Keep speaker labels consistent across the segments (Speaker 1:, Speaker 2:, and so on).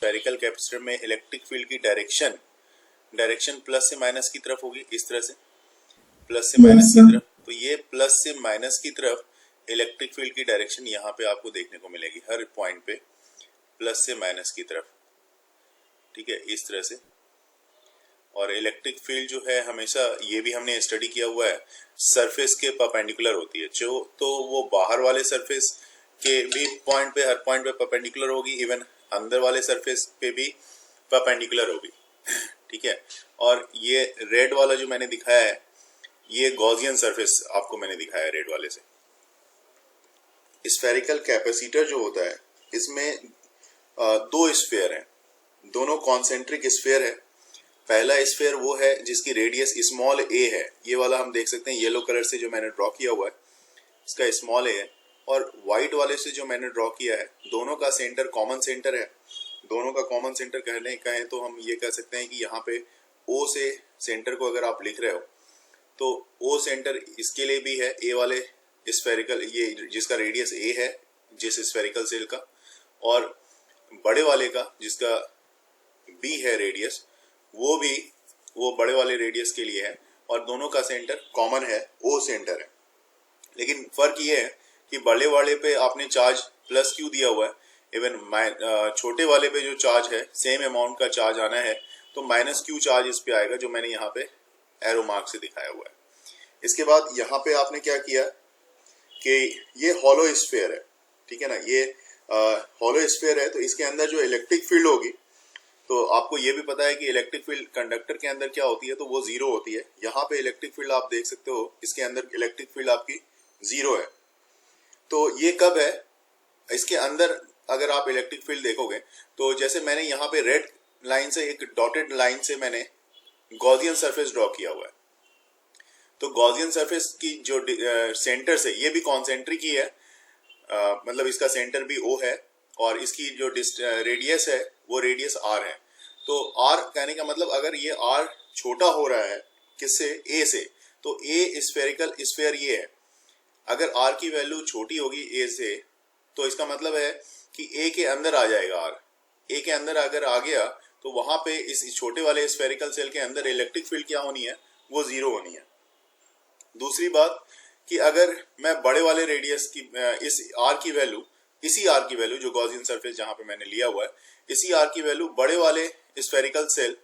Speaker 1: Spherical capacitor में electric field की direction plus से माइनस की तरफ होगी, इस तरह से प्लस से माइनस की तरफ। तो ये प्लस से माइनस की तरफ इलेक्ट्रिक फील्ड की डायरेक्शन यहाँ पे आपको देखने को मिलेगी, हर पॉइंट पे प्लस से माइनस की तरफ, ठीक है, इस तरह से। और इलेक्ट्रिक फील्ड जो है हमेशा, ये भी हमने स्टडी किया हुआ है, सरफेस के परपेंडिकुलर होती है। जो तो वो बाहर वाले सरफेस के भी पॉइंट पे, हर पॉइंट पे परपेंडिकुलर होगी, इवन अंदर वाले सरफेस पे भी परपेंडिकुलर होगी, ठीक है। और ये रेड वाला जो मैंने दिखाया है, ये गॉसियन सरफेस आपको मैंने दिखाया है रेड वाले से। स्फेरिकल कैपेसिटर जो होता है, इसमें दो स्फीयर हैं, दोनों कॉन्सेंट्रिक स्फीयर है। पहला स्फीयर वो है जिसकी रेडियस स्मॉल ए है, ये वाला हम देख सकते हैं येलो कलर से जो मैंने ड्रॉ किया हुआ है, इसका स्मॉल ए है। और व्हाइट वाले से जो मैंने ड्रॉ किया है, दोनों का सेंटर कॉमन सेंटर है। दोनों का कॉमन सेंटर कहने का है तो हम ये कह सकते हैं कि यहाँ पे ओ से सेंटर को अगर आप लिख रहे हो तो ओ सेंटर इसके लिए भी है, ए वाले स्फेरिकल, ये जिसका रेडियस ए है जिस स्फेरिकल सेल का, और बड़े वाले का जिसका बी है रेडियस, वो बड़े वाले रेडियस के लिए है। और दोनों का सेंटर कॉमन है, ओ सेंटर है। लेकिन फर्क ये है कि बड़े वाले पे आपने चार्ज प्लस क्यू दिया हुआ है, इवन छोटे वाले पे जो चार्ज है सेम अमाउंट का चार्ज आना है तो माइनस क्यू चार्ज इस पे आएगा, जो मैंने यहाँ पे एरो मार्क से दिखाया हुआ है। इसके बाद यहाँ पे आपने क्या किया कि ये हॉलो स्फीयर है, ठीक है ना, ये हॉलो स्फीयर है। तो इसके अंदर जो इलेक्ट्रिक फील्ड होगी, तो आपको ये भी पता है कि इलेक्ट्रिक फील्ड कंडक्टर के अंदर क्या होती है, तो वो जीरो होती है। यहाँ पे इलेक्ट्रिक फील्ड आप देख सकते हो, इसके अंदर इलेक्ट्रिक फील्ड आपकी जीरो है। तो ये कब है, इसके अंदर अगर आप इलेक्ट्रिक फील्ड देखोगे तो जैसे मैंने यहाँ पे रेड लाइन से, एक डॉटेड लाइन से मैंने गॉसियन सरफेस ड्रॉ किया हुआ है। तो गॉसियन सरफेस की जो सेंटर से, ये भी कॉन्सेंट्रिक ही है, मतलब इसका सेंटर भी ओ है और इसकी जो रेडियस है वो रेडियस आर है। तो आर कहने का मतलब, अगर ये आर छोटा हो रहा है किससे, ए से, तो ए स्फेरिकल स्फीयर ये है। अगर आर की वैल्यू छोटी होगी ए से, तो इसका मतलब है कि ए के अंदर आ जाएगा आर। ए के अंदर अगर आ गया तो वहां पे इस छोटे वाले स्फेरिकल सेल के अंदर इलेक्ट्रिक फील्ड क्या होनी है, वो जीरो होनी है। दूसरी बात कि अगर मैं बड़े वाले रेडियस की इस आर की वैल्यू, इसी आर की वैल्यू जो गॉसियन सरफेस जहां पे मैंने लिया हुआ है, इसी आर की वैल्यू बड़े वाले स्फेरिकल सेल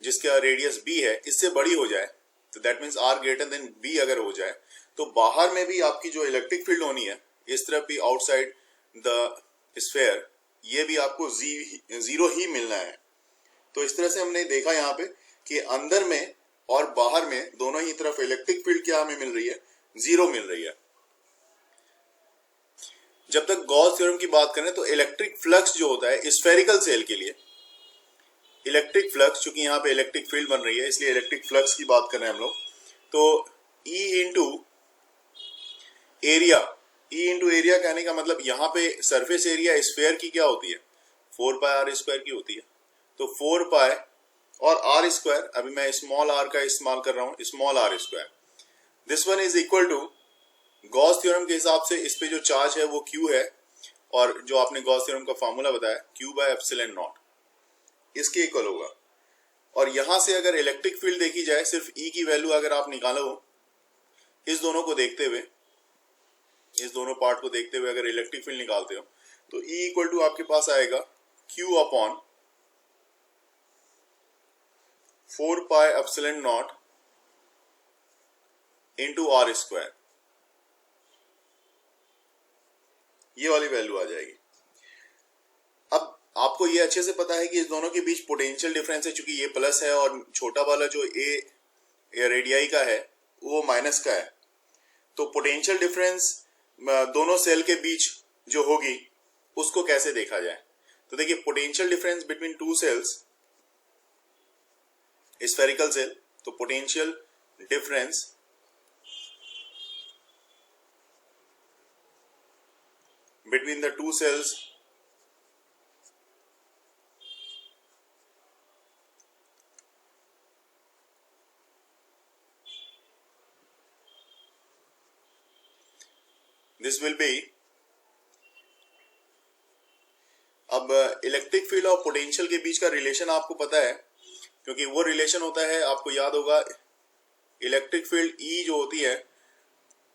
Speaker 1: जिसका रेडियस बी है इससे बड़ी हो जाए, तो that means R greater than B अगर हो जाए, तो बाहर में भी आपकी जो इलेक्ट्रिक फील्ड होनी है, इस तरफ भी आउटसाइड द स्फेयर, ये भी आपको जीरो ही मिलना है। तो इस तरह से हमने देखा यहाँ पे कि अंदर में और बाहर में दोनों ही तरफ इलेक्ट्रिक फील्ड क्या हमें मिल रही है, जीरो मिल रही है। जब तक गॉस थ्योरम की बात करें तो इलेक्ट्रिक फ्लक्स जो होता है स्फेरिकल सेल के लिए, इलेक्ट्रिक फ्लक्स, चूंकि यहाँ पे इलेक्ट्रिक फील्ड बन रही है इसलिए इलेक्ट्रिक फ्लक्स की बात कर रहे हैं हम लोग, तो E into area, E into area कहने का मतलब यहाँ पे सरफेस एरिया स्फेयर की क्या होती है, 4 पाई आर स्क्वायर की होती है। तो 4 पाई और आर स्क्वायर, अभी मैं स्मॉल आर का इस्तेमाल कर रहा हूं, small R square, this one is equal to, Gauss theorem के हिसाब से इस पे जो चार्ज है वो क्यू है, और जो आपने गॉस थ्योरम का फॉर्मूला बताया क्यू बाय एप्सिलॉन नॉट, इसके इक्वल होगा। और यहां से अगर इलेक्ट्रिक फील्ड देखी जाए, सिर्फ ई की वैल्यू अगर आप निकालो, इस दोनों को देखते हुए, इस दोनों पार्ट को देखते हुए अगर इलेक्ट्रिक फील्ड निकालते हो, तो ई इक्वल टू आपके पास आएगा Q upon 4 pi epsilon not into R square, ये वाली वैल्यू आ जाएगी। अब आपको ये अच्छे से पता है कि इस दोनों के बीच पोटेंशियल डिफरेंस है, चूंकि ये प्लस है और छोटा वाला जो ए रेडियाई का है वो माइनस का है। तो पोटेंशियल डिफरेंस दोनों सेल के बीच जो होगी उसको कैसे देखा जाए, तो देखिए potential difference between two cells, spherical cell, तो potential difference between the two cells this will be, अब अब इलेक्ट्रिक फील्ड और पोटेंशियल के बीच का रिलेशन आपको पता है, क्योंकि वो रिलेशन होता है, आपको याद होगा, इलेक्ट्रिक फील्ड E जो होती है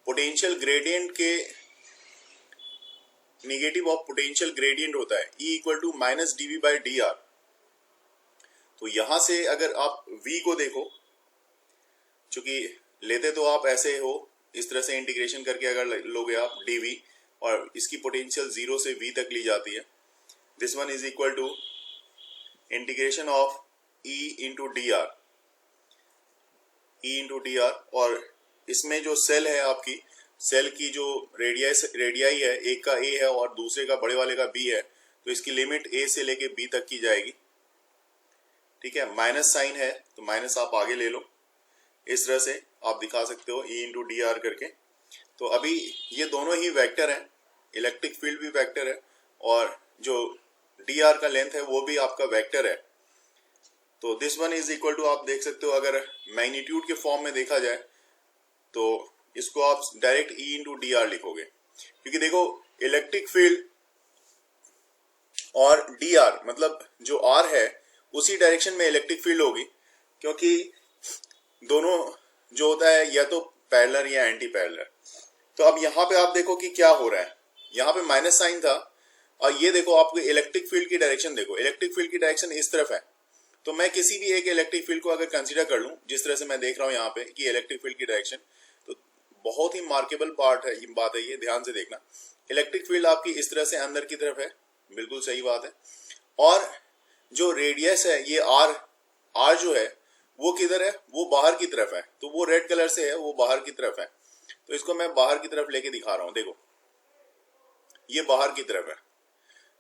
Speaker 1: पोटेंशियल ग्रेडियंट के नेगेटिव ऑफ पोटेंशियल ग्रेडियंट होता है, E equal to minus dV/dr। तो यहां से अगर आप V को देखो, चूंकि लेते तो आप ऐसे हो, इस तरह से इंटीग्रेशन करके अगर लोगे आप dV, और इसकी पोटेंशियल 0 से V तक ली जाती है, this one is equal to integration of E into dr, E into dr। और इसमें जो सेल है आपकी, सेल की जो रेडियाई है, एक का A है और दूसरे का बड़े वाले का B है, तो इसकी लिमिट A से लेके B तक की जाएगी। ठीक है, माइनस साइन है तो माइनस आप आगे ले लो, इस तरह से आप दिखा सकते हो E इंटू dr करके। तो अभी ये दोनों ही वेक्टर हैं, इलेक्ट्रिक फील्ड भी वेक्टर है और जो dr का लेंथ है वो भी आपका वेक्टर है। तो this one is equal to, आप देख सकते हो, अगर मैग्नीट्यूड के फॉर्म में देखा जाए तो इसको आप डायरेक्ट E इंटू dr लिखोगे, क्योंकि देखो इलेक्ट्रिक फील्ड और dr मतलब जो r है उसी डायरेक्शन में इलेक्ट्रिक फील्ड होगी, क्योंकि दोनों जो होता है या तो पैरेलल या एंटी पैरेलल। तो अब यहाँ पे आप देखो कि क्या हो रहा है, यहाँ पे माइनस साइन था और ये देखो आपको इलेक्ट्रिक फील्ड की डायरेक्शन देखो, इलेक्ट्रिक फील्ड की डायरेक्शन इस तरफ है। तो मैं किसी भी एक इलेक्ट्रिक फील्ड को अगर कंसीडर कर लूं, जिस तरह से मैं देख रहा हूं यहाँ पे कि इलेक्ट्रिक फील्ड की डायरेक्शन, तो बहुत ही मार्केबल बात है ये, ध्यान से देखना। इलेक्ट्रिक फील्ड आपकी इस तरह से अंदर की तरफ है, बिल्कुल सही बात है, और जो रेडियस है ये आर जो है वो किधर है, वो बाहर की तरफ है, तो वो रेड कलर से है, वो बाहर की तरफ है। तो इसको मैं बाहर की तरफ लेके दिखा रहा हूं, देखो ये बाहर की तरफ है।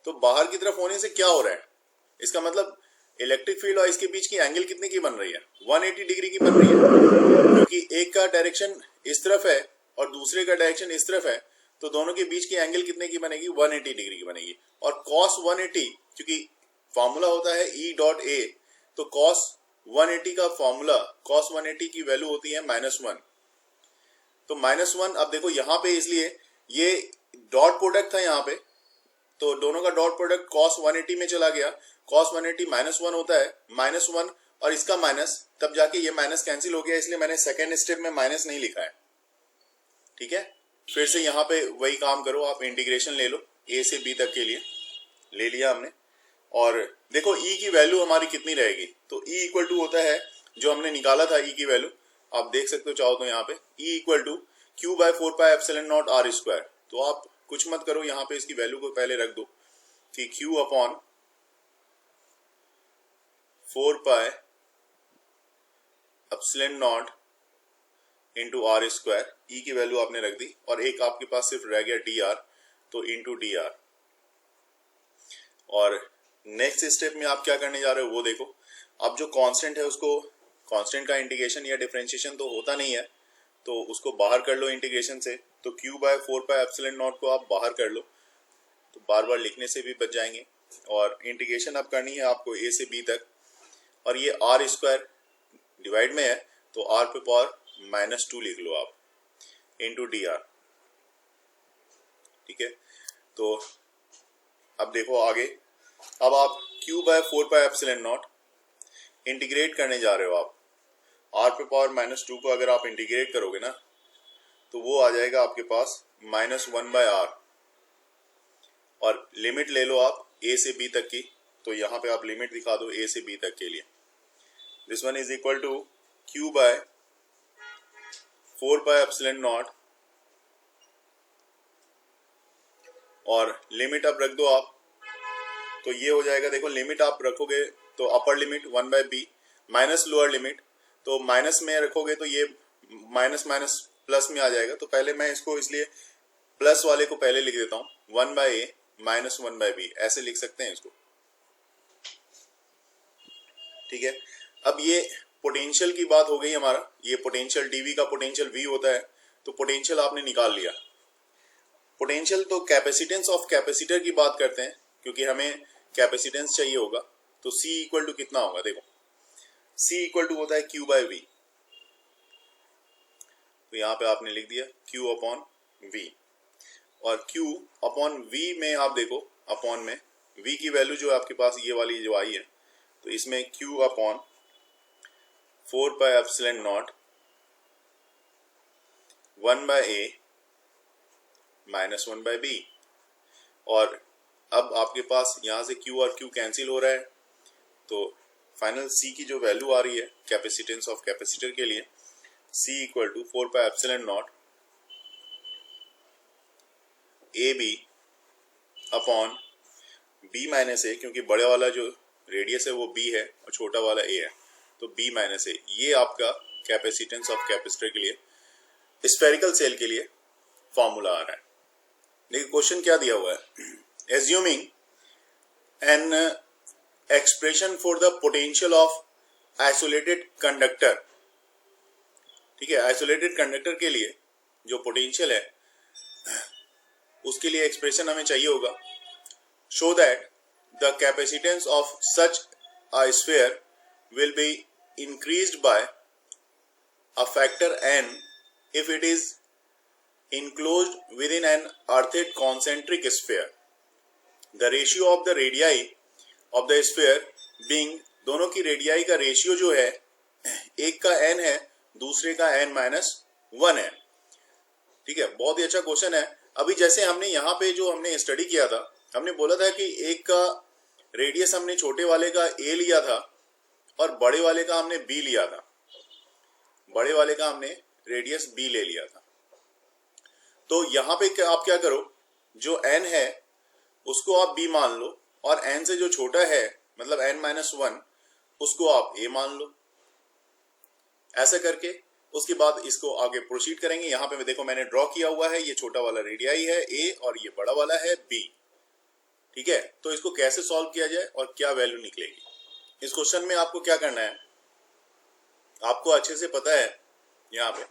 Speaker 1: तो बाहर की तरफ होने से क्या हो रहा है, इसका मतलब इलेक्ट्रिक फील्ड और इसके बीच की एंगल कितने की बन रही है, 180 डिग्री की बन रही है, क्योंकि एक का डायरेक्शन इस तरफ है और दूसरे का डायरेक्शन इस तरफ है, तो दोनों के बीच की एंगल कितने की बनेगी, 180 डिग्री की बनेगी। और cos 180, क्योंकि फॉर्मूला होता है E डॉट ए, तो cos 180 का फॉर्मूला, cos 180 की वैल्यू होती है -1। तो -1, अब देखो यहाँ पे, इसलिए ये डॉट प्रोडक्ट था यहाँ पे, तो दोनों का डॉट प्रोडक्ट cos 180 में चला गया, cos 180 -1 होता है, -1 और इसका माइनस, तब जाके ये माइनस कैंसिल हो गया, इसलिए मैंने सेकेंड स्टेप में माइनस नहीं लिखा है। ठीक है, फिर से यहाँ पे वही काम करो, आप इंटीग्रेशन ले लो A से B तक के लिए, ले लिया हमने, और देखो E की वैल्यू हमारी कितनी रहेगी, तो E इक्वल टू होता है, जो हमने निकाला था E की वैल्यू, आप देख सकते हो चाहो तो यहाँ पे E इक्वल टू Q/4πε0r²। तो आप कुछ मत करो, यहाँ पे इसकी वैल्यू को पहले रख दो कि Q upon 4πε0 into r², E की वैल्यू आपने रख दी, और एक आपके पास सिर्फ रह गया dr, तो इंटू dr। और नेक्स्ट स्टेप में आप क्या करने जा रहे हो वो देखो। अब जो कांस्टेंट है उसको, कांस्टेंट का इंटीग्रेशन या डिफरेंशिएशन तो होता नहीं है, तो उसको बाहर कर लो इंटीग्रेशन से, तो Q/4πε0 को आप बाहर कर लो, तो बार बार लिखने से भी बच जाएंगे। और इंटीग्रेशन अब करनी है आपको A से B तक, और ये r² डिवाइड में है, तो r पे पावर -2 लिख लो आप, इंटू dr। ठीक है, तो अब देखो आगे, अब आप Q/4πε0 इंटीग्रेट करने जा रहे हो आप, r पे पावर -2 को अगर आप इंटीग्रेट करोगे ना, तो वो आ जाएगा आपके पास -1/r, और लिमिट ले लो आप A से B तक की, तो यहाँ पे आप लिमिट दिखा दो A से B तक के लिए। This one is equal to Q/4πε0, और लिमिट अब रख दो आप, तो ये हो जाएगा, देखो लिमिट आप रखोगे तो upper limit 1/b minus lower limit, तो माइनस में रखोगे तो ये माइनस माइनस प्लस में आ जाएगा। तो पहले मैं इसको, इसलिए प्लस वाले को पहले लिख देता हूँ, 1/a माइनस 1/b, ऐसे लिख सकते हैं इसको। ठीक है, अब ये पोटेंशियल की बात हो गई हमारा, ये पोटेंशियल dv का पोटेंशियल v होता है, तो पोटेंशियल आपने निकाल लिया। पोटेंशियल तो कैपेसिटेंस ऑफ कैपेसिटर की बात करते हैं, क्योंकि हमें कैपेसिटेंस चाहिए होगा, तो C इक्वल टू कितना होगा, देखो C इक्वल टू होता है Q/v, तो यहाँ पे आपने लिख दिया Q अपॉन v, और Q अपॉन v में आप देखो, अपॉन में v की वैल्यू जो आपके पास ये वाली जो आई है, तो इसमें q upon 4 pi epsilon not 1 by a minus 1 by b, और अब आपके पास यहाँ से q और q कैंसिल हो रहा है, तो फाइनल c की जो वैल्यू आ रही है कैपेसिटेंस ऑफ कैपेसिटर के लिए, c equal to 4 pi epsilon nought a b upon b minus a, क्योंकि बड़े वाला जो रेडियस है वो b है और छोटा वाला a है, तो b माइनस ए, ये आपका कैपेसिटेंस ऑफ कैपेसिटर के लिए, स्फेरिकल सेल के लिए फॉर्मूला आ रहा है। देखिए क्वेश्चन क्या दिया हुआ है, assuming an expression for the potential of isolated conductor. ठीक है, आइसोलेटेड कंडक्टर के लिए जो पोटेंशियल है उसके लिए एक्सप्रेशन हमें चाहिए होगा। Show that the capacitance of such a sphere will be increased by a factor n if it is enclosed within an earthed concentric sphere. The ratio of the radii of the sphere being, दोनों की radii का ratio जो है, एक का n है, दूसरे का n माइनस 1 है। ठीक है, बहुत ही अच्छा क्वेश्चन है। अभी जैसे हमने यहाँ पे जो हमने स्टडी किया था, हमने बोला था कि एक का रेडियस हमने छोटे वाले का a लिया था और बड़े वाले का हमने b लिया था, बड़े वाले का हमने रेडियस b ले लिया था। तो यहाँ पे आप क्या करो, जो n है उसको आप b मान लो, और n से जो छोटा है मतलब n माइनस 1 उसको आप a मान लो। ऐसा करके उसके बाद इसको आगे प्रोसीड करेंगे। यहाँ पे देखो मैंने ड्रॉ किया हुआ है, ये छोटा वाला रेडियाई है a और ये बड़ा वाला है b। ठीक है, तो इसको कैसे सॉल्व किया जाए और क्या वैल्यू निकलेगी, इस क्वेश्चन में आपको क्या करना है, आपको अच्छे से पता है यहाँ पे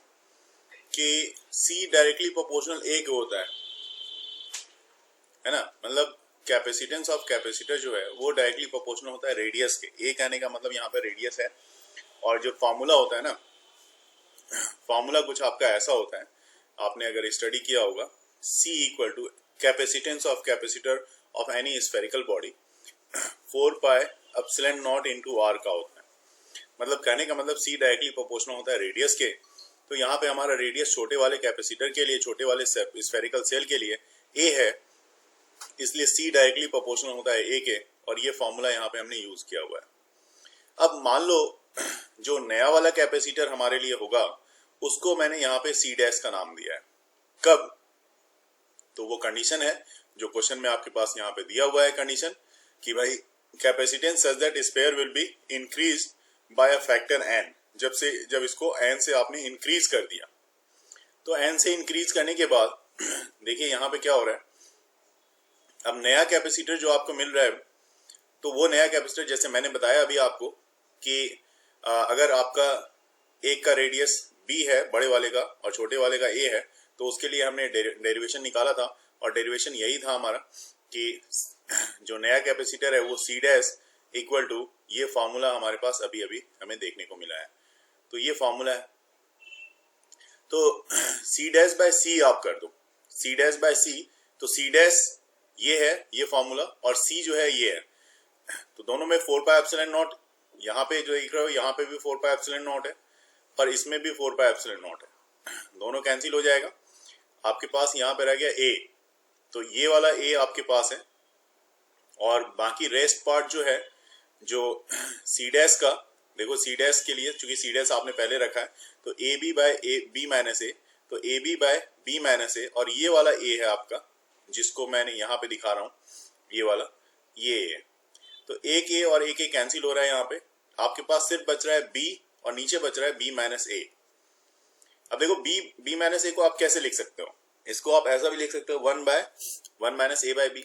Speaker 1: कि C डायरेक्टली प्रोपोर्शनल A के होता है ना, मतलब कैपेसिटेंस ऑफ कैपेसिटर जो है वो डायरेक्टली प्रोपोर्शनल होता है रेडियस के। A कहने का मतलब यहाँ पे रेडियस है, और जो फॉर्मूला होता है ना, फॉर्मूला कुछ आपका ऐसा होता है, आपने अगर स्टडी किया होगा, C equal to capacitance of capacitor of any spherical body 4 pi epsilon not into r का होता है। मतलब कहने का मतलब C डायरेक्टली प्रोपोर्शनल होता है रेडियस के। तो यहाँ पे हमारा रेडियस छोटे वाले कैपेसिटर के लिए, छोटे वाले स्फेरिकल सेल के लिए a है, इसलिए C डायरेक्टली प्रोपोर्शनल होता है a के, और ये फॉर्मूला यहाँ पे हमने यूज किया हुआ है। अब मान लो जो नया वाला कैपेसिटर हमारे लिए होगा उसको मैंने यहाँ पे C डैश का नाम दिया है। कब? तो वो कंडीशन है जो क्वेश्चन में आपके पास यहाँ पे दिया हुआ है, कंडीशन कि भाई capacitance such that sphere will be increase by a factor n, जब इसको n से आपने इंक्रीज कर दिया। तो n से इंक्रीज करने के बाद देखिए यहाँ पे क्या हो रहा है, अब नया कैपेसिटर जो आपको मिल रहा है, तो वो नया कैपेसिटर जैसे मैंने बताया अभी आपको कि अगर आपका एक का रेडियस b है बड़े वाले का और छोटे वाले का a है, तो उसके लिए हमने डेरिवेशन निकाला था, और डेरिवेशन यही था हमारा कि जो नया कैपेसिटर है वो C डैश इक्वल टू, ये फॉर्मूला हमारे पास अभी अभी हमें देखने को मिला है। तो ये फॉर्मूला है, तो C डैश बाय C आप कर दो, C डैश बाय C, तो C डैश ये है, ये फॉर्मूला, और C जो है ये है। तो दोनों में 4 पाई एप्सिलॉन नॉट, यहाँ पे जो देख रहे हो यहाँ पे भी 4 पाई एप्सिलॉन नॉट है, और इसमें भी 4 पाई एप्सिलॉन नॉट है, दोनों कैंसिल हो जाएगा। आपके पास यहाँ पे रह गया A, तो ये वाला A आपके पास है, और बाकी रेस्ट पार्ट जो है, जो C डैश का, देखो C डैश के लिए चूंकि C डैश आपने पहले रखा है, तो AB by B minus A, तो AB by B minus A, और ये वाला A है आपका जिसको मैंने यहाँ पे दिखा रहा हूँ, ये वाला ये है। तो एक A और एक A कैंसिल हो रहा है, यहाँ पे आपके पास सिर्फ बच रहा है B और नीचे बच रहा है B माइनस A। अब देखो B माइनस A को आप कैसे लिख सकते हो, इसको आप ऐसा भी लिख सकते हो 1 by 1 minus A by B,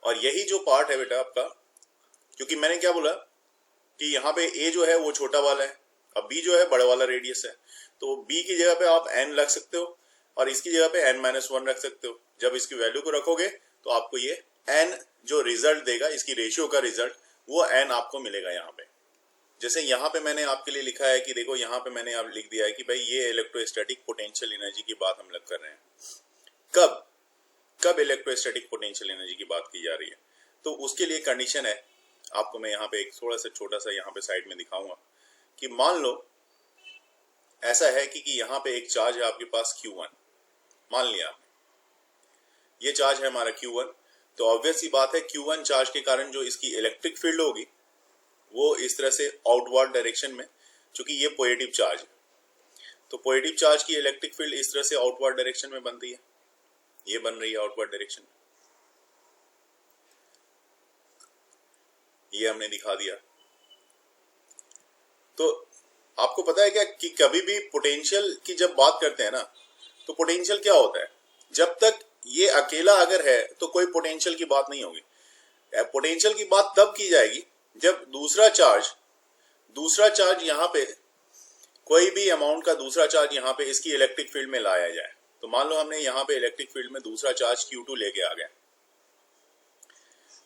Speaker 1: और यही जो पार्ट है बेटा आपका, क्योंकि मैंने क्या बोला कि यहाँ पे A जो है वो छोटा वाला है, अब B जो है बड़ा वाला रेडियस है, तो B की जगह पे आप n रख सकते हो और इसकी जगह पे n माइनस 1 रख सकते हो। जब इसकी वैल्यू को रखोगे तो आपको ये n जो रिजल्ट देगा, इसकी रेशियो का रिजल्ट, वो n आपको मिलेगा यहाँ पे। जैसे यहाँ पे मैंने आपके लिए लिखा है कि देखो यहाँ पे मैंने आप लिख दिया है कि भाई ये इलेक्ट्रोस्टैटिक पोटेंशियल एनर्जी की बात हम लोग कर रहे हैं। कब? कब इलेक्ट्रोस्टैटिक पोटेंशियल एनर्जी की बात की जा रही है, तो उसके लिए कंडीशन है, आपको मैं यहाँ पे एक थोड़ा सा छोटा सा यहाँ पे साइड में दिखाऊंगा कि मान लो ऐसा है कि यहाँ पे एक चार्ज है आपके पास Q1, मान लिया आपने, ये चार्ज है हमारा Q1, तो ऑब्वियस सी बात है Q1 चार्ज के कारण जो इसकी इलेक्ट्रिक फील्ड होगी वो इस तरह से आउटवर्ड डायरेक्शन में, चूंकि ये पॉजिटिव चार्ज है तो पॉजिटिव चार्ज की इलेक्ट्रिक फील्ड इस तरह से आउटवर्ड डायरेक्शन में बनती है, ये बन रही है आउटवर्ड डायरेक्शन, ये हमने दिखा दिया। तो आपको पता है क्या कि कभी भी पोटेंशियल की जब बात करते हैं ना, तो पोटेंशियल क्या होता है, जब तक ये अकेला अगर है तो कोई पोटेंशियल की बात नहीं होगी। पोटेंशियल की बात तब की जाएगी जब दूसरा चार्ज यहाँ पे कोई भी अमाउंट का दूसरा चार्ज यहाँ पे इसकी इलेक्ट्रिक फील्ड में लाया जाए। तो मान लो हमने यहाँ पे इलेक्ट्रिक फील्ड में दूसरा चार्ज Q2 लेके आ गए,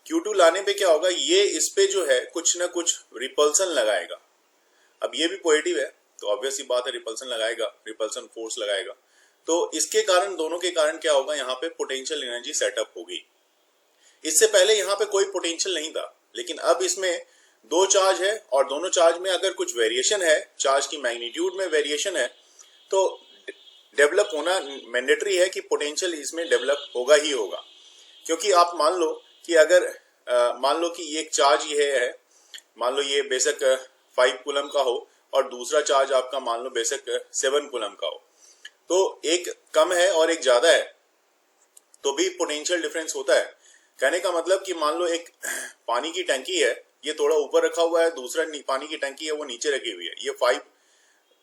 Speaker 1: Q2 लाने पे क्या होगा, ये इस पे जो है कुछ ना कुछ रिपल्सन लगाएगा। अब ये भी पॉजिटिव है तो ऑब्वियस सी बात है रिपल्सन लगाएगा, रिपल्सन फोर्स लगाएगा, तो इसके कारण दोनों के कारण क्या होगा, यहाँ पे पोटेंशियल एनर्जी सेटअप होगी। इससे पहले यहाँ पे कोई पोटेंशियल नहीं था, लेकिन अब इसमें दो चार्ज है और दोनों चार्ज में अगर कुछ वेरिएशन है, चार्ज की मैग्नीट्यूड में वेरिएशन है, तो डेवलप होना मैंडेटरी है कि पोटेंशियल इसमें डेवलप होगा ही होगा। क्योंकि आप मान लो कि अगर मान लो कि एक चार्ज ये है, मान लो ये बेशक 5 कूलम का हो और दूसरा चार्ज आपका मान लो बेशक 7 कूलम का हो, तो एक कम है और एक ज्यादा है तो भी पोटेंशियल डिफरेंस होता है। कहने का मतलब कि मान लो एक पानी की टंकी है, ये थोड़ा ऊपर रखा हुआ है, दूसरा पानी की टंकी है वो नीचे रखी हुई है, ये 5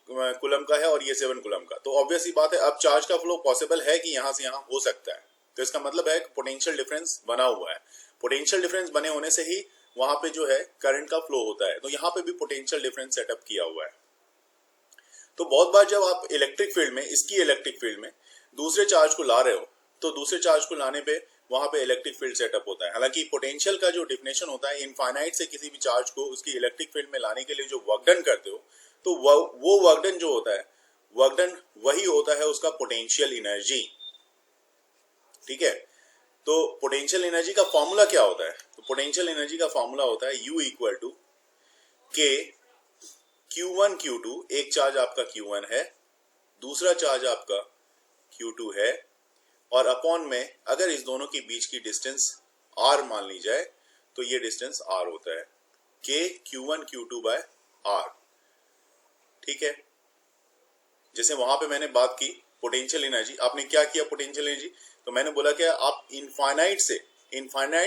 Speaker 1: कूलम का है और ये 7 कूलम का, तो ऑब्वियस ही बात है अब चार्ज का फ्लो पॉसिबल है कि यहाँ से यहाँ हो सकता है। तो इसका मतलब है पोटेंशियल डिफरेंस बना हुआ है, पोटेंशियल डिफरेंस बने होने से ही वहां पे जो है करंट का फ्लो होता है, तो यहाँ पे भी पोटेंशियल डिफरेंस सेटअप किया हुआ है। तो बहुत बार जब आप इलेक्ट्रिक फील्ड में, इसकी इलेक्ट्रिक फील्ड में दूसरे चार्ज को ला रहे हो, तो दूसरे चार्ज को लाने पे वहां पे इलेक्ट्रिक फील्ड सेटअप होता है। हालांकि पोटेंशियल का जो डिफिनेशन होता है, इनफाइनाइट से किसी भी चार्ज को उसकी इलेक्ट्रिक फील्ड में लाने के लिए जो वर्क डन करते हो, तो वो वर्क डन जो होता है, वर्क डन वही होता है उसका पोटेंशियल एनर्जी। ठीक है, तो पोटेंशियल एनर्जी का फॉर्मूला क्या होता है, तो पोटेंशियल एनर्जी का फॉर्मूला होता है U equal to K Q1 Q2, एक चार्ज आपका Q1 है, दूसरा चार्ज आपका Q2 है, और अपॉन में अगर इस दोनों के बीच की डिस्टेंस R मान ली जाए तो ये डिस्टेंस R होता है, K Q1 Q2 bye R। ठीक है, जैसे वहां पे मैंने बात की पोटेंशियल एनर्जी, आपने क्या किया पोटेंशियल एनर्जी, तो मैंने बोला कि आप इनफाइनाइट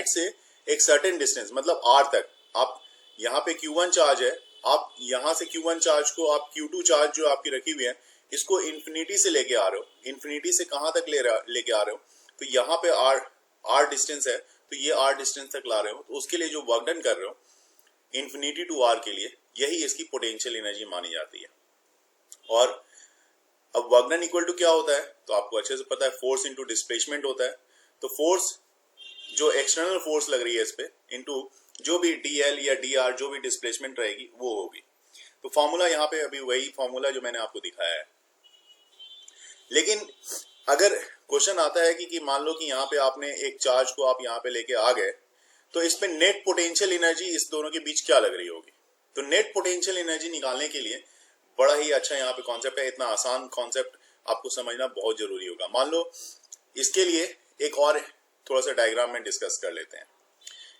Speaker 1: से एक सर्टेन डिस्टेंस मतलब R तक, आप यहाँ पे Q1 चार्ज है, आप यहाँ से Q1 चार्ज को आप Q2 चार्ज जो आपकी रखी हुई है इसको इन्फिनिटी से लेके आ रहे हो, इन्फिनिटी से कहां तक लेके आ रहे हो, तो यहाँ पे R डिस्टेंस है, तो ये R डिस्टेंस तक ला रहे हो, तो उसके लिए जो वर्क डन कर रहे हो इन्फिनिटी टू R के लिए, यही इसकी पोटेंशियल एनर्जी मानी जाती है। और अब वर्क डन इक्वल टू क्या होता है, तो आपको अच्छे से पता है, फोर्स इंटू डिस्प्लेसमेंट होता है। तो फोर्स जो एक्सटर्नल फोर्स लग रही है इस पे इंटू जो भी DL या DR जो भी डिस्प्लेसमेंट रहेगी वो होगी। तो फॉर्मूला यहाँ पे अभी वही फॉर्मूला जो मैंने आपको दिखाया है। लेकिन अगर क्वेश्चन आता है कि मान लो कि यहाँ पे आपने एक चार्ज को आप यहाँ पे लेके आ गए, तो इसमें नेट पोटेंशियल एनर्जी इस दोनों के बीच क्या लग रही होगी, तो नेट पोटेंशियल एनर्जी निकालने के लिए बड़ा ही अच्छा यहाँ पे कॉन्सेप्ट है, इतना आसान कॉन्सेप्ट आपको समझना बहुत जरूरी होगा। मान लो इसके लिए एक और थोड़ा सा डायग्राम में डिस्कस कर लेते हैं।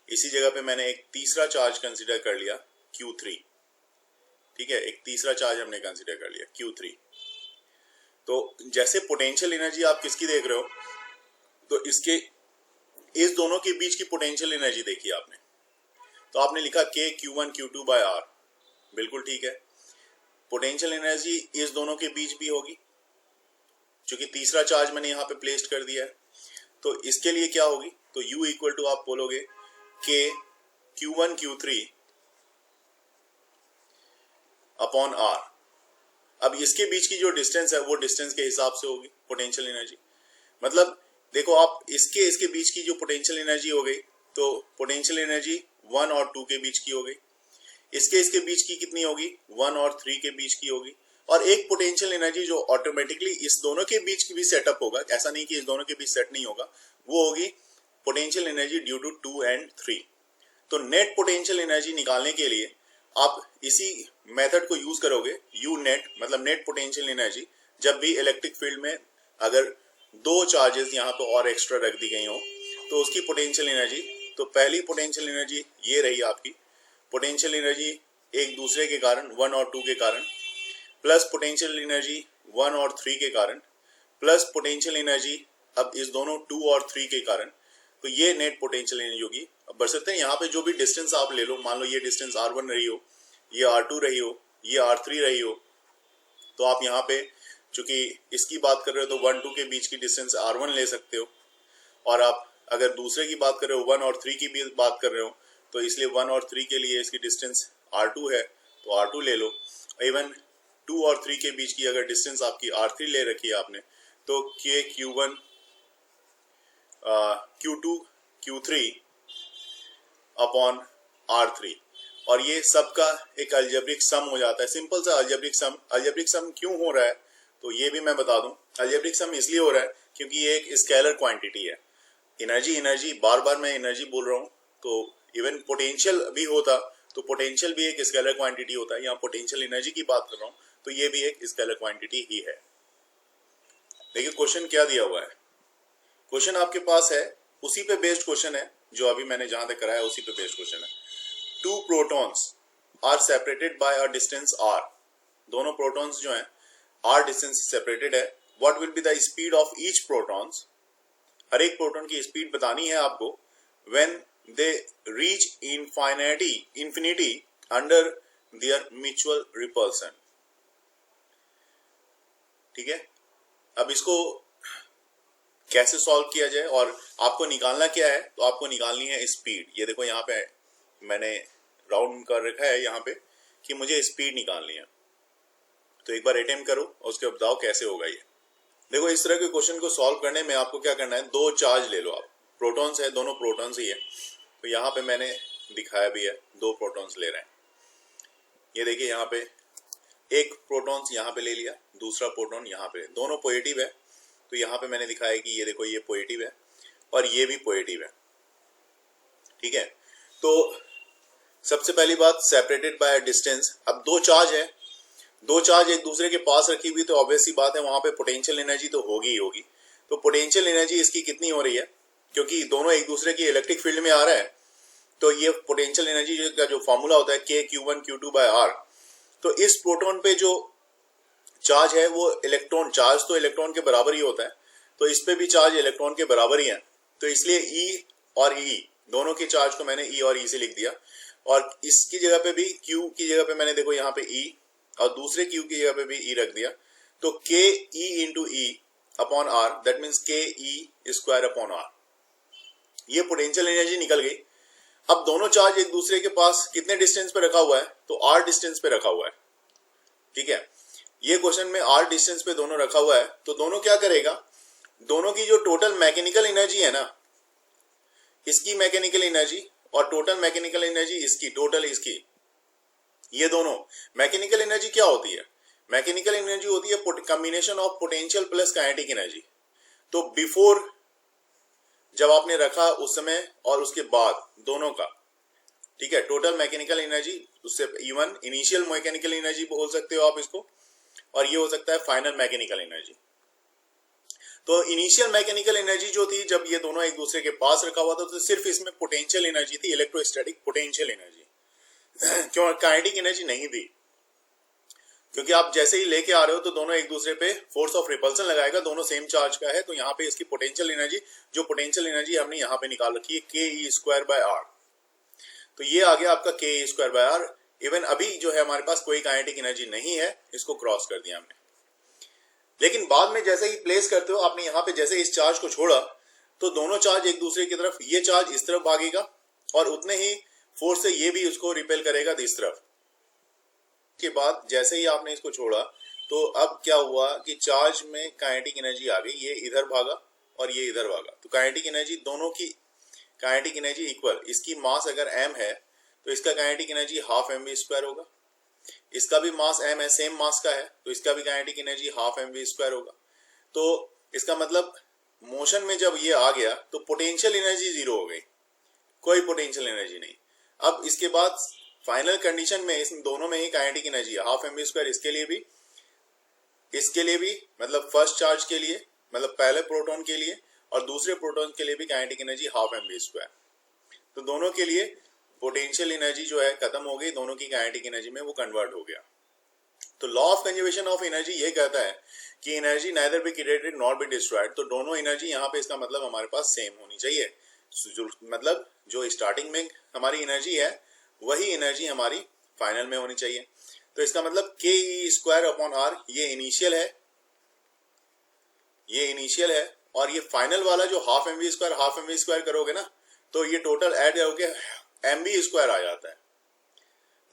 Speaker 1: इसी जगह पे मैंने एक तीसरा चार्ज कंसिडर कर लिया Q3, ठीक है, एक तीसरा चार्ज हमने कंसिडर कर लिया Q3। तो जैसे पोटेंशियल एनर्जी आप किसकी देख रहे हो, तो इसके इस दोनों के बीच की पोटेंशियल एनर्जी देखी आपने, तो आपने लिखा K Q1 Q2 bye R, बिल्कुल ठीक है। पोटेंशियल एनर्जी इस दोनों के बीच भी होगी, क्योंकि तीसरा चार्ज मैंने यहाँ पे प्लेस्ड कर दिया है, तो इसके लिए क्या होगी, तो U इक्वल टू आप बोलोगे K Q1 Q3 upon R। अब इसके बीच की जो डिस्टेंस है वो डिस्टेंस के हिसाब से होगी पोटेंशियल एनर्जी। मतलब देखो आप इसके बीच की जो पोटेंशियल एनर्जी हो गई, तो पोटेंशियल एनर्जी 1 और 2 के बीच की हो गई। इसके बीच की कितनी होगी, 1 और 3 के बीच की होगी। और एक पोटेंशियल एनर्जी जो ऑटोमेटिकली इस दोनों के बीच की भी सेटअप होगा, ऐसा नहीं कि इस दोनों के बीच सेट नहीं होगा, वो होगी potential energy due to 2 and 3। तो नेट पोटेंशियल एनर्जी निकालने के लिए आप इसी मेथड को यूज करोगे, यू नेट मतलब नेट पोटेंशियल एनर्जी। जब भी इलेक्ट्रिक फील्ड में अगर दो चार्जेस यहाँ पे और एक्स्ट्रा रख दी गई हो तो उसकी पोटेंशियल एनर्जी, तो पहली पोटेंशियल एनर्जी ये रही आपकी पोटेंशियल एनर्जी एक दूसरे के कारण 1 और 2 के कारण, प्लस पोटेंशियल एनर्जी 1 और 3 के कारण, प्लस पोटेंशियल एनर्जी अब इस दोनों 2 और 3 के कारण। तो ये नेट पोटेंशियल एनर्जी होगी। अब बढ़ सकते हैं यहाँ पे जो भी डिस्टेंस आप ले लो, मान लो ये डिस्टेंस r1 रही हो, ये r2 रही हो, ये r3 रही हो, तो आप यहाँ पे चूंकि इसकी बात कर रहे हो तो 1 2 के बीच की डिस्टेंस r1 ले सकते हो, और आप अगर दूसरे की बात कर रहे हो 1 और 3 की भी बात कर रहे हो तो इसलिए 1 और 3 के लिए इसकी डिस्टेंस r2 है तो r2 ले लो। इवन 2 और 3 के बीच की अगर डिस्टेंस आपकी r3 ले रखी है आपने तो k q1 q2 q3 upon r3, और ये सबका एक अलजेब्रिक सम हो जाता है। सिंपल सा अलजेब्रिक सम। अलजेब्रिक सम क्यों हो रहा है तो ये भी मैं बता दूं। अलजेब्रिक सम इसलिए हो रहा है क्योंकि ये एक स्केलर क्वांटिटी है। एनर्जी बार बार मैं एनर्जी बोल रहा हूँ, तो इवन पोटेंशियल भी होता तो पोटेंशियल भी एक स्केलर क्वांटिटी होता है। यहाँ पोटेंशियल एनर्जी की बात कर रहा हूँ तो ये भी एक स्केलर क्वांटिटी ही है। देखिए क्वेश्चन क्या दिया हुआ है। क्वेश्चन आपके पास है, उसी पे बेस्ड क्वेश्चन है जो अभी मैंने जहां तक कराया उसी पे बेस्ड क्वेश्चन है। 2 protons are separated by a distance r। दोनों प्रोटॉन्स जो हैं r डिस्टेंस सेपरेटेड है। What will be the speed of each protons. हर एक प्रोटॉन की स्पीड बतानी है आपको। When they reach infinity under their mutual repulsion. ठीक है, अब इसको कैसे सॉल्व किया जाए और आपको निकालना क्या है, तो आपको निकालनी है स्पीड। ये देखो यहाँ पे मैंने राउंड कर रखा है यहाँ पे कि मुझे स्पीड निकालनी है। तो एक बार अटेम्प्ट करो और उसके बताओ कैसे होगा ये। देखो इस तरह के क्वेश्चन को सॉल्व करने में आपको क्या करना है, दो चार्ज ले लो आप। प्रोटॉन्स है, दोनों प्रोटॉन्स ही है। तो यहाँ पे मैंने दिखाया भी है, दो प्रोटॉन्स ले रहे हैं। ये देखिए यहाँ पे एक प्रोटॉन्स यहाँ पे ले लिया, दूसरा प्रोटॉन यहाँ पे, दोनों पॉजिटिव है। तो यहाँ पे मैंने दिखाया कि ये देखो ये पॉजिटिव है और ये भी पॉजिटिव है। ठीक है, तो सबसे पहली बात सेपरेटेड बाय डिस्टेंस। अब दो चार्ज है, दो चार्ज एक दूसरे के पास रखी हुई, तो ऑब्वियस सी बात है वहां पे पोटेंशियल एनर्जी तो होगी ही होगी। तो पोटेंशियल एनर्जी इसकी कितनी हो रही है, क्योंकि दोनों एक दूसरे की इलेक्ट्रिक फील्ड में आ रहा है, तो ये पोटेंशियल एनर्जी का जो फॉर्मूला होता है k q1 q2 bye r। तो इस प्रोटॉन पे जो चार्ज है वो इलेक्ट्रॉन, चार्ज तो इलेक्ट्रॉन के बराबर ही होता है, तो इस पे भी चार्ज इलेक्ट्रॉन के बराबर ही है। तो इसलिए E और E दोनों के चार्ज को मैंने E और E से लिख दिया, और इसकी जगह पे भी Q की जगह पे मैंने देखो यहाँ पे E और दूसरे Q की जगह पे भी E रख दिया। तो k E into E upon R, that means k E square upon R। ये पोटेंशियल एनर्जी निकल गई। अब दोनों चार्ज एक दूसरे के पास कितने डिस्टेंस पे रखा हुआ है, तो R डिस्टेंस पे रखा हुआ है। ठीक है, ये क्वेश्चन में R डिस्टेंस पे दोनों रखा हुआ है। तो दोनों क्या करेगा, दोनों की जो टोटल मैकेनिकल एनर्जी है ना, इसकी मैकेनिकल एनर्जी और टोटल मैकेनिकल एनर्जी इसकी, टोटल इसकी, ये दोनों मैकेनिकल एनर्जी क्या होती है, मैकेनिकल एनर्जी होती है combination of potential plus kinetic energy. तो बिफोर जब आपने रखा उस समय और उसके बाद दोनों का, ठीक है, टोटल मैकेनिकल एनर्जी, उससे इवन इनिशियल मैकेनिकल एनर्जी बोल सकते हो आप इसको, और ये हो सकता है फाइनल मैकेनिकल एनर्जी। तो इनिशियल मैकेनिकल एनर्जी जो थी जब ये दोनों एक दूसरे के पास रखा हुआ था, तो सिर्फ इसमें पोटेंशियल एनर्जी थी, इलेक्ट्रोस्टैटिक पोटेंशियल एनर्जी। क्यों काइनेटिक एनर्जी नहीं थी, क्योंकि आप जैसे ही लेके आ रहे हो तो दोनों एक दूसरे पे फोर्स ऑफ रिपल्सन लगाएगा, दोनों सेम चार्ज का है। तो यहाँ पे इसकी पोटेंशियल एनर्जी, जो पोटेंशियल एनर्जी हमने यहाँ पे निकाल रखी है k E square by R, तो ये आ गया आपका k E square by R। Even अभी जो है हमारे पास कोई काइनेटिक एनर्जी नहीं है, इसको क्रॉस कर दिया हमने। लेकिन बाद में जैसे ही प्लेस करते हो आपने यहाँ पे, जैसे इस चार्ज को छोड़ा तो दोनों चार्ज एक दूसरे की तरफ, ये चार्ज इस तरफ भागेगा और उतने ही फोर्स से ये भी उसको रिपेल करेगा इस तरफ। के बाद जैसे ही आपने इसको छोड़ा तो अब क्या हुआ कि चार्ज में काइनेटिक एनर्जी आ गई, ये इधर भागा और ये इधर भागा। तो काइनेटिक एनर्जी, दोनों की काइनेटिक एनर्जी इक्वल। इसकी मास अगर m है तो इसका kinetic energy half mv square होगा, इसका भी मास m है, सेम मास का है, तो इसका भी kinetic energy half mv square होगा। तो इसका मतलब मोशन में जब ये आ गया तो पोटेंशियल एनर्जी जीरो हो गई, कोई पोटेंशियल एनर्जी नहीं। अब इसके बाद फाइनल कंडीशन में इन दोनों में ही काइनेटिक एनर्जी है, हाफ mv स्क्वायर इसके लिए भी मतलब फर्स्ट चार्ज के लिए, मतलब पहले प्रोटॉन के लिए, और दूसरे प्रोटॉन के लिए भी kinetic energy half mv square. तो दोनों के लिए पोटेंशियल एनर्जी जो है खत्म हो गई, दोनों की काइनेटिक एनर्जी में वो कन्वर्ट हो गया। तो law of conservation of energy ये कहता है कि energy neither be created nor be destroyed. तो दोनों एनर्जी यहाँ पे, इसका मतलब हमारे पास सेम होनी चाहिए। मतलब जो स्टार्टिंग में हमारी एनर्जी है वही एनर्जी हमारी फाइनल में होनी चाहिए। तो इसका मतलब के ई स्क्वायर अपॉन आर, ये इनिशियल है, और ये फाइनल वाला जो हाफ mv स्क्वायर करोगे ना, तो ये टोटल ऐड होके mv स्क्वायर आ जाता है।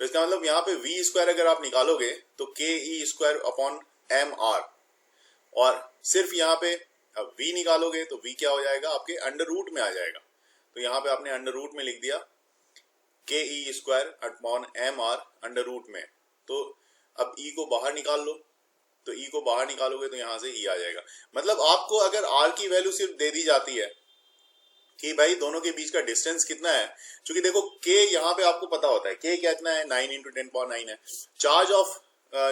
Speaker 1: तो इसका मतलब यहाँ पे v स्क्वायर अगर आप निकालोगे तो के e square upon m are, और सिर्फ यहाँ पे अब v निकालोगे तो v क्या हो जाएगा, आपके अंडर रूट में आ जाएगा। तो यहाँ पे आपने अंडर रूट में लिख दिया के e square upon m r under root में। तो अब e को बाहर निकाल लो, तो e को बाहर निकालोगे तो यहाँ से e आ जाएगा। मतलब आपको अगर r की वैल्यू सिर्फ दे दी जाती है कि भाई दोनों के बीच का डिस्टेंस कितना है, क्योंकि देखो k यहाँ पे आपको पता होता है k कितना है, 9 × 10⁹ है। चार्ज ऑफ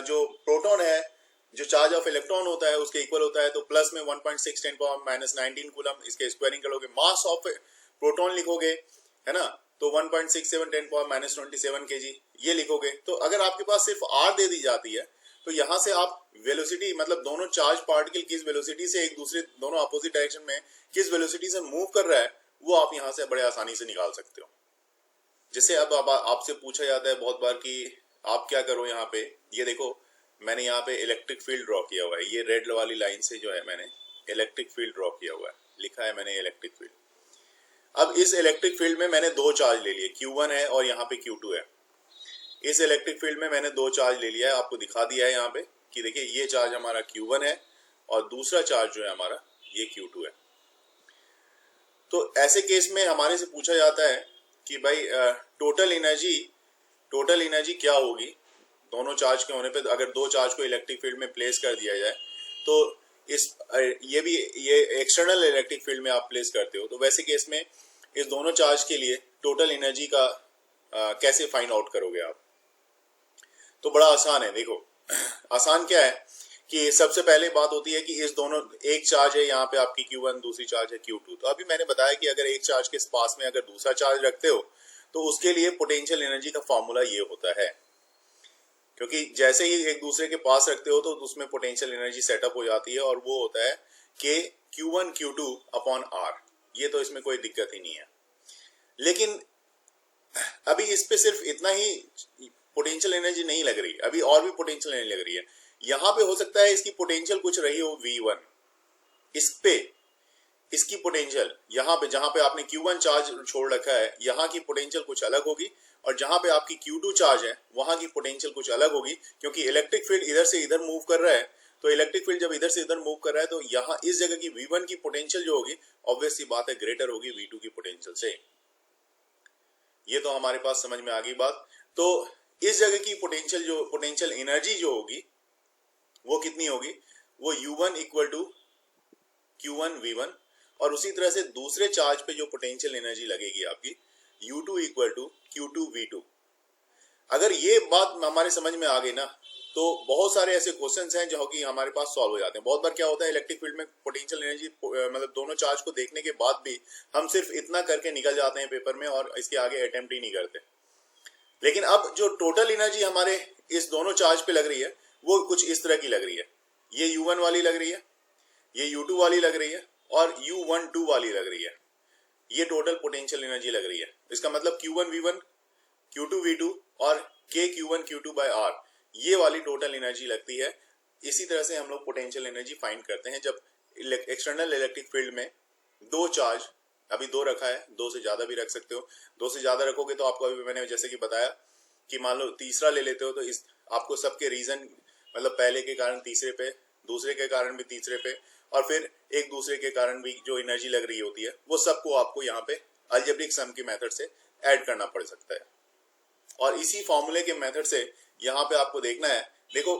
Speaker 1: जो प्रोटॉन है, जो चार्ज ऑफ इलेक्ट्रॉन होता है उसके इक्वल होता है, तो प्लस में 1.6 10⁻⁻19 कूलम, इसके स्क्वायरिंग करोगे, मास ऑफ प्रोटॉन लिखोगे, है ना, तो 1.67 10⁻27 kg ये लिखोगे। तो अगर आपके पास सिर्फ r दे दी जाती है तो यहाँ से आप वेलोसिटी, मतलब दोनों चार्ज पार्टिकल किस वेलोसिटी से एक दूसरे, दोनों अपोजिट डायरेक्शन में किस वेलोसिटी से मूव कर रहा है, वो आप यहाँ से बड़े आसानी से निकाल सकते हो। जैसे अब आपसे पूछा जाता है बहुत बार कि आप क्या करो, यहाँ पे ये देखो मैंने यहाँ पे इलेक्ट्रिक फील्ड ड्रॉ किया हुआ है, ये रेड वाली लाइन से जो है मैंने इलेक्ट्रिक फील्ड ड्रॉ किया हुआ है, लिखा है मैंने इलेक्ट्रिक फील्ड। अब इस इलेक्ट्रिक फील्ड में मैंने दो चार्ज ले लिए, Q1 है और यहाँ पे Q2 है। इस इलेक्ट्रिक फील्ड में मैंने दो चार्ज ले लिया है, आपको दिखा दिया है यहाँ पे कि देखिए ये चार्ज हमारा Q1 है और दूसरा चार्ज जो है हमारा ये Q2 है। तो ऐसे केस में हमारे से पूछा जाता है कि भाई टोटल एनर्जी क्या होगी दोनों चार्ज के होने पे। अगर दो चार्ज को इलेक्ट्रिक फील्ड में प्लेस कर दिया जाए तो ये एक्सटर्नल इलेक्ट्रिक फील्ड में आप प्लेस करते हो, तो वैसे केस में इस दोनों चार्ज के लिए टोटल एनर्जी का कैसे फाइंड आउट करोगे आप। तो बड़ा आसान है, देखो आसान क्या है कि सबसे पहले बात होती है कि इस दोनों, एक चार्ज है यहाँ पे आपकी Q1, दूसरी चार्ज है Q2। तो अभी मैंने बताया कि अगर एक चार्ज के पास में अगर दूसरा चार्ज रखते हो तो उसके लिए पोटेंशियल एनर्जी का फॉर्मूला ये होता है, क्योंकि जैसे ही एक दूसरे के पास रखते हो तो उसमें पोटेंशियल एनर्जी सेटअप हो जाती है, और वो होता है कि Q1 Q2 अपॉन R। ये तो इसमें कोई दिक्कत ही नहीं है। लेकिन अभी इस पे सिर्फ इतना ही पोटेंशियल एनर्जी नहीं लग रही, अभी और भी पोटेंशियल एनर्जी लग रही है। यहाँ पे हो सकता है इसकी पोटेंशियल कुछ रही हो V1, इस पे इसकी पोटेंशियल यहाँ पे जहां पे आपने Q1 चार्ज छोड़ रखा है यहाँ की पोटेंशियल कुछ अलग होगी, और जहां पे आपकी Q2 चार्ज है वहां की पोटेंशियल कुछ अलग होगी, क्योंकि इलेक्ट्रिक फील्ड इधर से इधर मूव कर रहा है। तो इलेक्ट्रिक फील्ड जब इधर से इधर मूव कर रहा है तो यहाँ इस जगह की V1 की पोटेंशियल जो होगी ऑब्वियस सी बात है ग्रेटर होगी V2 की पोटेंशियल से। ये तो हमारे पास समझ में आ गई बात। तो इस जगह की पोटेंशियल एनर्जी जो होगी वो कितनी होगी, वो U1 equal to Q1 V1, और उसी तरह से दूसरे चार्ज पे जो पोटेंशियल एनर्जी लगेगी आपकी U2 equal to Q2 V2। अगर ये बात हमारे समझ में आ गई ना, तो बहुत सारे ऐसे क्वेश्चंस हैं जो कि हमारे पास सॉल्व हो जाते हैं। बहुत बार क्या होता है इलेक्ट्रिक फील्ड में पोटेंशियल एनर्जी, मतलब दोनों चार्ज को देखने के बाद भी हम सिर्फ इतना करके निकल जाते हैं पेपर में और इसके आगे अटेम्प्ट ही नहीं करते। लेकिन अब जो टोटल एनर्जी हमारे इस दोनों चार्ज पे लग रही है वो कुछ इस तरह की लग रही है। ये U1 वाली लग रही है, ये U2 वाली लग रही है, और U12 वाली लग रही है। ये टोटल पोटेंशियल एनर्जी लग रही है। इसका मतलब Q1 V1, Q2 V2 और K Q1 Q2 by R, ये वाली टोटल एनर्जी लगती है। इसी तरह से हम लोग पोटेंशियल एनर्जी फाइंड करते हैं जब एक्सटर्नल इलेक्ट्रिक फील्ड में दो चार्ज, अभी दो रखा है, दो से ज्यादा भी रख सकते हो। दो से ज्यादा रखोगे तो आपको अभी मैंने जैसे कि बताया कि मान लो तीसरा ले लेते हो तो इस आपको सबके रीजन, मतलब पहले के कारण तीसरे पे, दूसरे के कारण भी तीसरे पे, और फिर एक दूसरे के कारण भी जो एनर्जी लग रही होती है वो सबको आपको यहाँ पे अलजेब्रिक सम की मेथड से ऐड करना पड़ सकता है। और इसी फॉर्मूले के मेथड से यहाँ पे आपको देखना है, देखो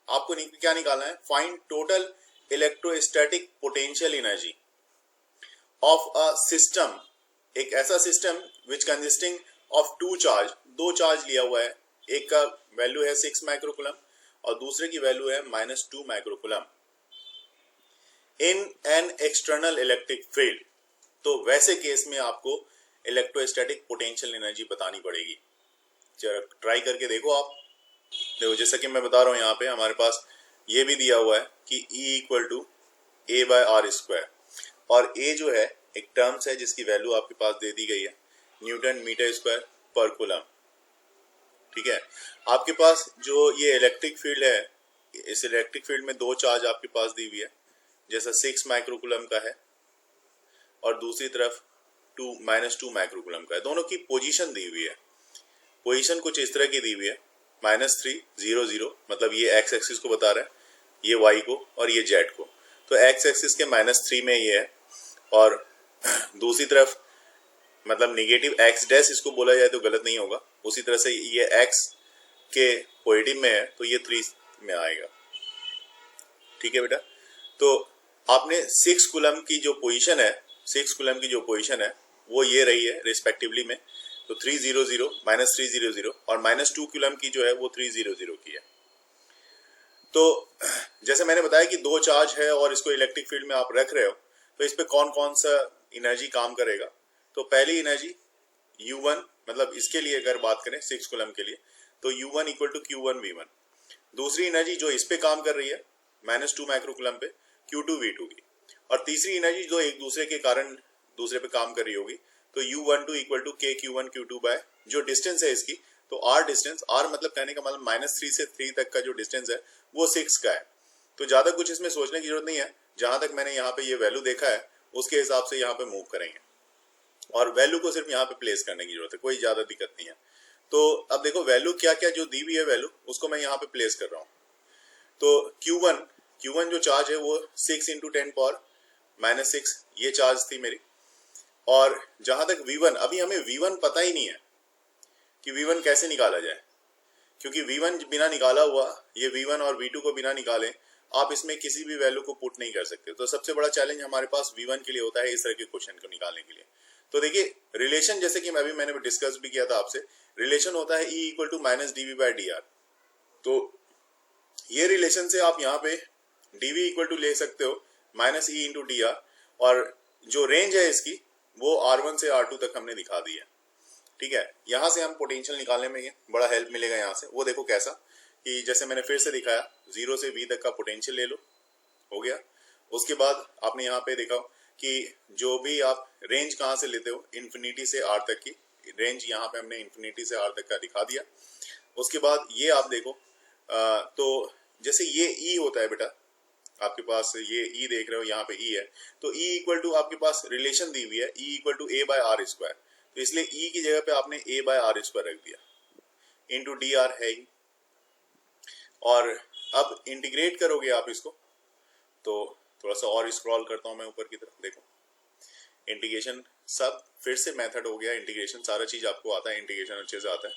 Speaker 1: आपको क्या निकालना है, find total electrostatic potential energy. Of a system, एक ऐसा system which consisting of two charge, दो चार्ज लिया हुआ है, एक का वैल्यू है 6 माइक्रोकूलम और दूसरे की वैल्यू है -2 microcoulomb in an external electric field. तो वैसे केस में आपको इलेक्ट्रोस्टैटिक पोटेंशियल एनर्जी बतानी पड़ेगी। ट्राई करके देखो आप। देखो जैसा कि मैं बता रहा हूं, यहाँ पे हमारे पास ये भी दिया हुआ है कि E = A/r², और A जो है एक टर्म्स है जिसकी वैल्यू आपके पास दे दी गई है, न्यूटन मीटर स्क्वायर पर कूलम। ठीक है, आपके पास जो ये इलेक्ट्रिक फील्ड है, इस इलेक्ट्रिक फील्ड में दो चार्ज आपके पास दी हुई है, जैसा 6 माइक्रोकूलम का है और दूसरी तरफ -2 माइक्रोकूलम का है। दोनों की पोजीशन दी हुई है, पोजीशन कुछ इस तरह की दी हुई है, -3 0 0, मतलब ये एक्स एक्सिस को बता रहा है, ये वाई को और ये जेड को। तो एक्स एक्सिस के -3 में ये है, और दूसरी तरफ मतलब निगेटिव एक्स डैश इसको बोला जाए तो गलत नहीं होगा, उसी तरह से ये एक्स के पॉजिटिव में है तो ये 3 में आएगा। ठीक है बेटा, तो आपने 6 कूलम की जो पोजीशन है, 6 कूलम की जो पोजीशन है वो ये रही है रिस्पेक्टिवली में, तो 3 0 0 -3 0 0 और -2 कूलम की जो है वो 3 0 0 की है। तो जैसे मैंने बताया कि दो चार्ज है और इसको इलेक्ट्रिक फील्ड में आप रख रहे हो, तो इस पे कौन कौन सा एनर्जी काम करेगा। तो पहली एनर्जी U1, मतलब इसके लिए अगर बात करें 6 कूलम के लिए, तो U1 = Q1V1। दूसरी एनर्जी जो इस पे काम कर रही है -2 माइक्रोकूलम पे, Q2V2 की। और तीसरी एनर्जी जो एक दूसरे के कारण दूसरे पे काम कर रही होगी, तो U12 = KQ1Q2 बाय जो डिस्टेंस है इसकी, तो R डिस्टेंस, R मतलब कहने का मतलब -3 से 3 तक का जो डिस्टेंस है वो 6 का है। तो ज्यादा कुछ इसमें सोचने की जरूरत नहीं है, जहां तक मैंने यहाँ पे ये वैल्यू देखा है उसके हिसाब से यहाँ पे मूव करेंगे और वैल्यू को सिर्फ यहाँ पे प्लेस करने की जरूरत है, कोई ज्यादा दिक्कत नहीं है। तो अब देखो वैल्यू क्या क्या जो दी हुई है वैल्यू, उसको मैं यहाँ पे प्लेस कर रहा हूँ। तो Q1 जो चार्ज है वो 6 × 10⁻⁻⁶ ये चार्ज थी मेरी। और जहां तक V1, अभी हमें V1 पता ही नहीं है कि V1 कैसे निकाला जाए, क्योंकि V1 बिना निकाला हुआ, ये V1 और V2 को बिना निकाले आप इसमें किसी भी वैल्यू को पुट नहीं कर सकते। तो सबसे बड़ा चैलेंज हमारे पास V1 के लिए होता है इस तरह के क्वेश्चन को निकालने के लिए। तो देखिए रिलेशन, जैसे कि मैंने डिस्कस भी किया था आपसे, रिलेशन होता है E = -dV/dr। तो ये रिलेशन से आप यहाँ पे dV = ले सकते हो -E × dr, और जो रेंज है इसकी वो R1 से R2 तक हमने दिखा दी है। ठीक है, यहाँ से हम पोटेंशियल निकालने में बड़ा हेल्प मिलेगा यहाँ से। वो देखो कैसा, कि जैसे मैंने फिर से दिखाया 0 से V तक का पोटेंशियल ले लो, हो गया। उसके बाद आपने यहाँ पे देखा कि जो भी आप रेंज कहाँ से लेते हो, इन्फिनिटी से R तक की रेंज यहाँ पे हमने इन्फिनिटी से R तक का दिखा दिया। उसके बाद ये आप देखो, तो जैसे ये E होता है बेटा, आपके पास ये E देख रहे हो, यहाँ पे E है, तो E = आपके पास रिलेशन दी हुई है E = A/r², तो इसलिए E की जगह पे आपने A/r² रख दिया, इंटू dr है ही। और अब इंटीग्रेट करोगे आप इसको, तो थोड़ा सा और स्क्रॉल करता हूं मैं ऊपर की तरफ, देखो इंटीग्रेशन, सब फिर से मेथड हो गया इंटीग्रेशन, सारा चीज आपको आता है, इंटीग्रेशन अच्छे से आता है।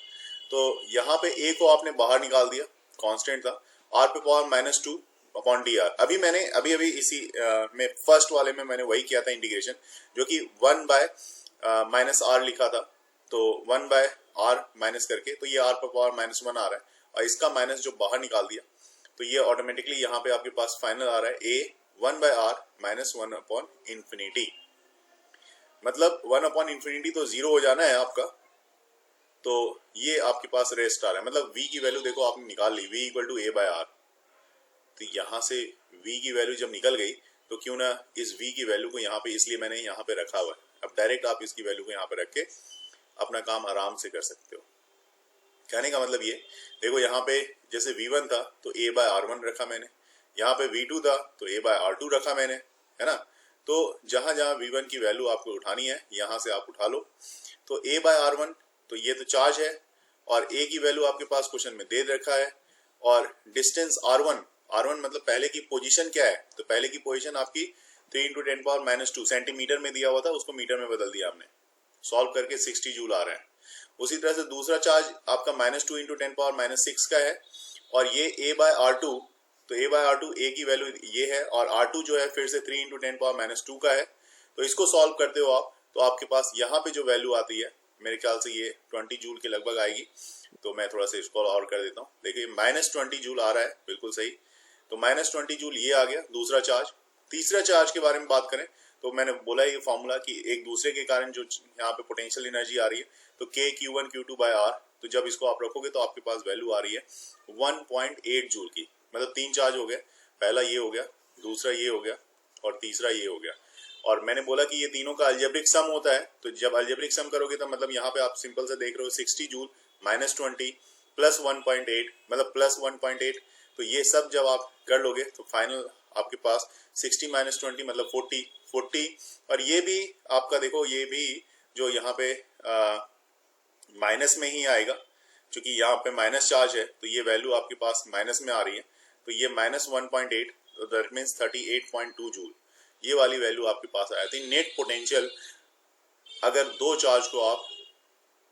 Speaker 1: तो यहाँ पे A को आपने बाहर निकाल दिया, कांस्टेंट था, R⁻²/dr। अभी इसी में फर्स्ट वाले में मैंने वही किया था इंटीग्रेशन, जो कि 1/-r लिखा था, तो 1/r माइनस करके, तो ये R⁻1 आ रहा है, और इसका माइनस जो बाहर निकाल दिया, तो ये ऑटोमेटिकली यहाँ पे आपके पास फाइनल आ रहा है A 1/r -1/∞। मतलब 1/∞ तो 0 हो जाना है आपका, तो ये आपके पास रेस्ट आ रहा है, मतलब V की वैल्यू देखो आपने निकाल ली, V = A/r। तो यहाँ से V की वैल्यू जब निकल गई, तो क्यों ना इस V की वैल्यू को यहाँ पे, इसलिए मैंने यहाँ पे रखा हुआ है। अब डायरेक्ट आप इसकी वैल्यू को यहाँ पे रख के अपना काम आराम से कर सकते हो। कहने का मतलब ये देखो, यहाँ पे जैसे V1 था तो A/r1 रखा मैंने, यहाँ पे V2 था तो A/r2 रखा मैंने, है ना। तो जहां जहां V1 की वैल्यू आपको उठानी है यहाँ से आप उठा लो। तो A/r1, तो ये तो चार्ज है, और A की वैल्यू आपके पास क्वेश्चन में दे रखा है, और डिस्टेंस R1 मतलब पहले की पोजीशन क्या है, तो पहले की पोजीशन आपकी 3 × 10⁻², सेंटीमीटर में दिया हुआ था, उसको मीटर में बदल दिया आपने, सॉल्व करके 60 जूल आ रहा है। उसी तरह से दूसरा चार्ज आपका -2 × 10⁻⁶ का है, और ये A/r2, तो A/r2 A की वैल्यू ये है, और R2 जो है फिर से 3 × 10⁻² का है, तो तो इसको सॉल्व करते हो आप, तो आपके पास यहाँ पे जो वैल्यू आती है मेरे ख्याल से ये 20 जूल के लगभग आएगी। तो मैं थोड़ा सा इसको और कर देता हूँ। देखिए -20 जूल आ रहा है, बिल्कुल सही। तो -20 जूल ये आ गया दूसरा चार्ज। तीसरा चार्ज के बारे में बात करें तो मैंने बोला ये फॉर्मूला कि एक दूसरे के कारण जो यहाँ पे पोटेंशियल एनर्जी आ रही है, तो K Q1 Q2 bye R, तो जब इसको आप रखोगे तो आपके पास वैल्यू आ रही है 1.8 जूल की। मतलब 3 चार्ज हो गए, पहला ये हो गया, दूसरा ये हो गया और तीसरा ये हो गया। और मैंने बोला कि ये तीनों का अलजेब्रिक सम होता है, तो जब अलजेब्रिक सम करोगे तो मतलब यहाँ पे आप सिंपल से देख रहे हो 60 जूल -20 प्लस 1.8 मतलब प्लस 1.8। तो ये सब जब आप कर लोगे तो फाइनल आपके पास 60 -20 मतलब 40 और ये भी आपका देखो, ये भी जो यहाँ पे माइनस में ही आएगा, क्योंकि यहाँ पे माइनस चार्ज है तो ये वैल्यू आपके पास माइनस में आ रही है। तो ये -1.8, तो दैट मीन्स 38.2 जूल, ये वाली वैल्यू आपके पास आया थी। नेट पोटेंशियल अगर दो चार्ज को आप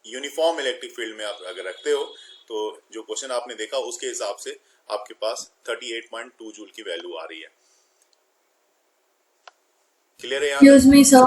Speaker 1: यूनिफॉर्म इलेक्ट्रिक फील्ड में आप अगर रखते हो, तो जो क्वेश्चन आपने देखा उसके हिसाब से आपके पास 38.2 जूल की वैल्यू आ रही है। क्लियर है यहाँ?
Speaker 2: Excuse me, sir.